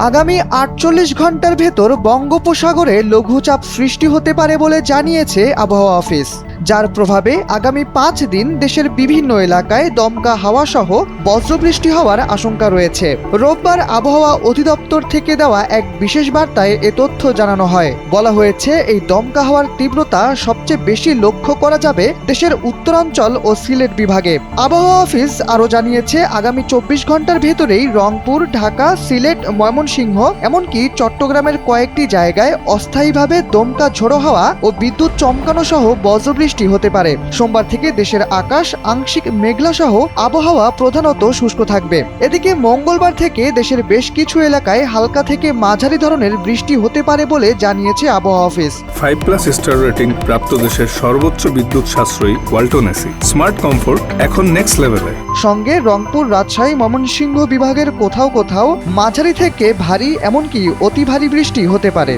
আগামী ৪৮ ঘন্টার ভেতর বঙ্গোপসাগরে লঘুচাপ সৃষ্টি হতে পারে বলে জানিয়েছে আবহাওয়া অফিস, যার প্রভাবে আগামী ৫ দিন দেশের বিভিন্ন এলাকায় দমকা হাওয়া সহ বজ্রবৃষ্টি হওয়ার আশঙ্কা রয়েছে। রোববার আবহাওয়া অধিদপ্তর থেকে দেওয়া এক বিশেষ বার্তায় এ তথ্য জানানো হয়। বলা হয়েছে, এই দমকা হাওয়ার তীব্রতা সবচেয়ে বেশি লক্ষ্য করা যাবে দেশের উত্তরাঞ্চল ও সিলেট বিভাগে। আবহাওয়া অফিস আরও জানিয়েছে, আগামী ২৪ ঘন্টার ভেতরেই রংপুর, ঢাকা, সিলেট, ময়মনসিংহ এমনকি চট্টগ্রামের কয়েকটি জায়গায় অস্থায়ীভাবে দমকা ঝোড়ো হাওয়া ও বিদ্যুৎ চমকানো সহ বজ্রবৃষ্টি হতে পারে। সোমবার থেকে দেশের আকাশ আংশিক মেঘলা সহ আবহাওয়া প্রধানত শুষ্ক থাকবে। এদিকে মঙ্গলবার থেকে দেশের বেশ কিছু এলাকায় হালকা থেকে মাঝারি ধরনের বৃষ্টি হতে পারে বলে জানিয়েছে আবহাওয়া অফিস। 5+ স্টার রেটিং প্রাপ্ত দেশের সর্বোচ্চ বিদ্যুৎ সাশ্রয়ী ওয়ালটন এসি স্মার্ট কমফোর্ট এখন নেক্সট লেভেলে। সঙ্গে রংপুর, রাজশাহী, ময়মনসিংহ বিভাগের কোথাও কোথাও মাঝারি থেকে ভারী এমনকি অতি ভারী বৃষ্টি হতে পারে।